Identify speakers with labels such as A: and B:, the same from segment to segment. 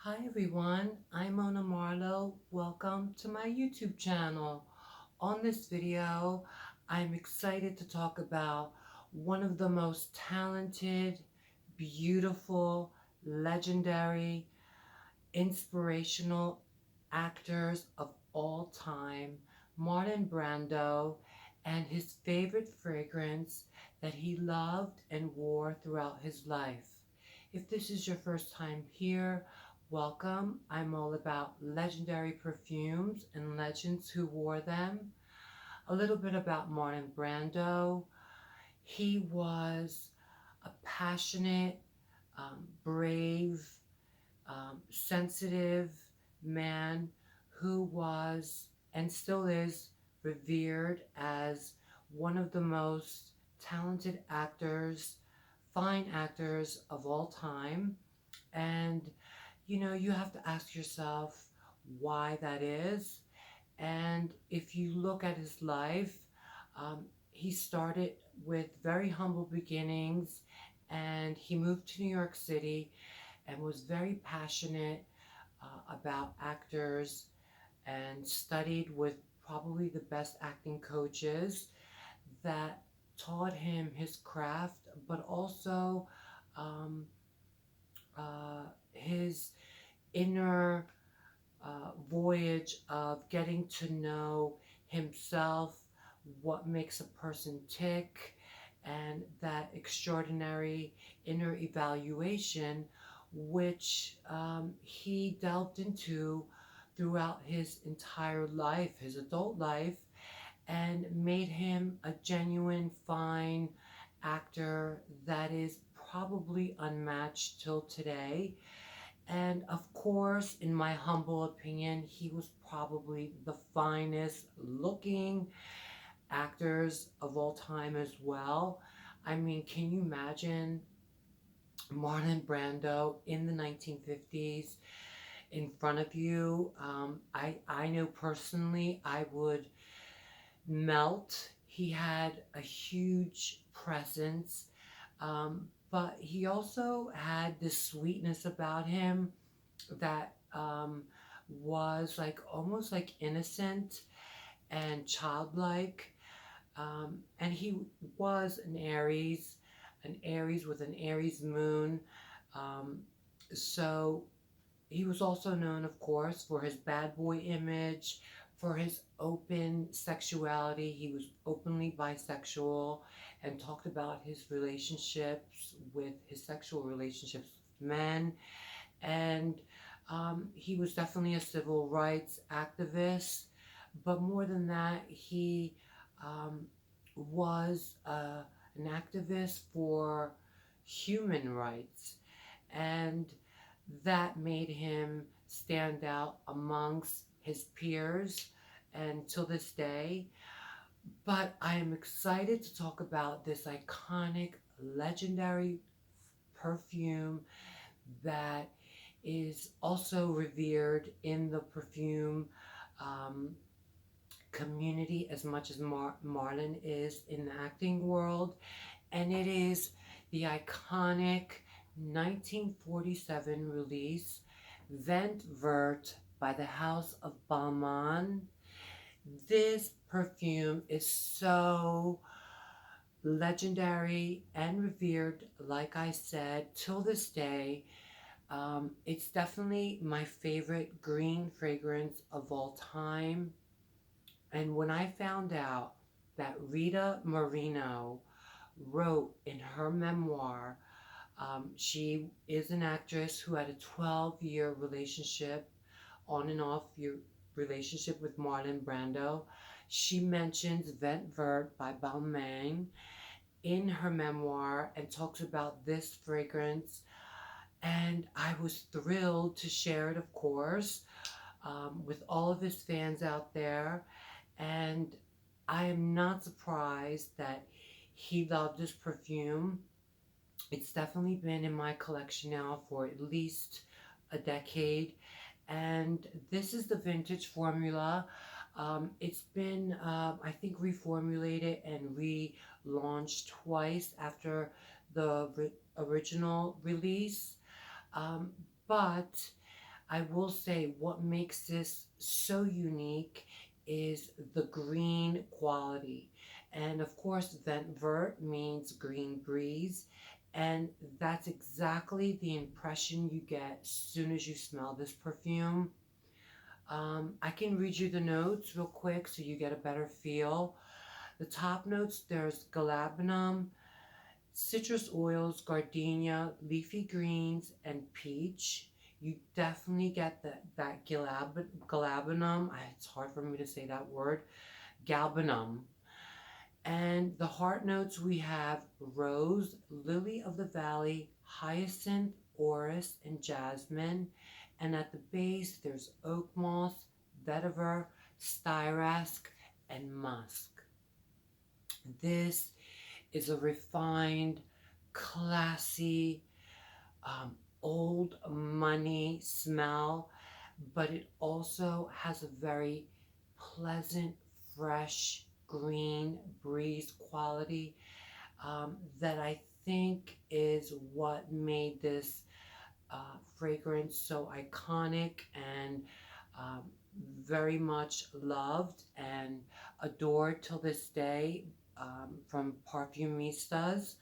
A: Hi everyone, I'm Marlowe. Welcome to my YouTube channel. On this video, I'm excited to talk about one of the most talented, beautiful, legendary, inspirational actors of all time, Marlon Brando, and his favorite fragrance that he loved and wore throughout his life. If this is your first time here, welcome. I'm all about legendary perfumes and legends who wore them. A little bit about Marlon Brando. He was a passionate, brave, sensitive man who was and still is revered as one of the most talented actors, fine actors of all time. And you have to ask yourself why that is. And if you look at his life, he started with very humble beginnings and he moved to New York City and was very passionate about actors and studied with probably the best acting coaches that taught him his craft, but also um, his inner voyage of getting to know himself, what makes a person tick, and that extraordinary inner evaluation, which he delved into throughout his entire life, his adult life, and made him a genuine, fine actor that is probably unmatched till today. And of course, in my humble opinion, he was probably the finest looking actors of all time as well. I mean, can you imagine Marlon Brando in the 1950s in front of you? I know personally I would melt. He had a huge presence, but he also had this sweetness about him that was like almost like innocent and childlike. And he was an Aries with an Aries moon. Um, so he was also known, of course, for his bad boy image, for his open sexuality. He was openly bisexual and talked about his relationships with his sexual relationships with men. And he was definitely a civil rights activist. But more than that, he um, was an activist for human rights. And that made him stand out amongst his peers and till this day. But I am excited to talk about this iconic, legendary perfume that is also revered in the perfume um, community as much as Marlon is in the acting world. And it is the iconic 1947 release Vent Vert by the House of Balmain. This perfume is so legendary and revered, like I said, till this day. It's definitely my favorite green fragrance of all time. And when I found out that Rita Moreno wrote in her memoir, she is an actress who had a 12-year relationship, on and off your relationship with Marlon Brando. She mentions Vent Vert by Balmain in her memoir and talks about this fragrance. And I was thrilled to share it, of course, with all of his fans out there. And I am not surprised that he loved this perfume. It's definitely been in my collection now for at least a decade. And this is the vintage formula. It's been, I think, reformulated and relaunched twice after the original release. Um, but I will say what makes this so unique is the green quality. And of course, vent vert means green breeze. And that's exactly the impression you get as soon as you smell this perfume. I can read you the notes real quick so you get a better feel. The top notes, there's galbanum, citrus oils, gardenia, leafy greens, and peach. You definitely get that galbanum. It's hard for me to say that word. Galbanum. And the heart notes we have rose, lily of the valley, hyacinth, orris, and jasmine. And at the base, there's oak moss, vetiver, styrask, and musk. This is a refined, classy, um, old money smell, but it also has a very pleasant, fresh, green breeze quality that I think is what made this fragrance so iconic and um, very much loved and adored till this day from perfumistas.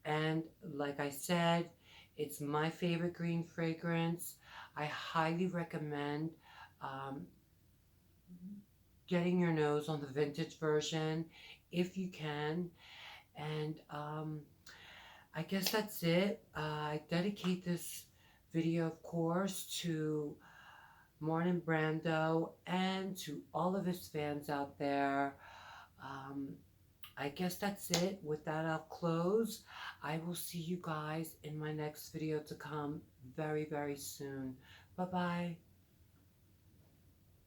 A: And like I said, it's my favorite green fragrance. I highly recommend um, getting your nose on the vintage version if you can. And I guess that's it. I dedicate this video, of course, to Marlon Brando and to all of his fans out there. Um, I guess that's it. With that, I'll close. I will see you guys in my next video to come very, very soon. Bye bye.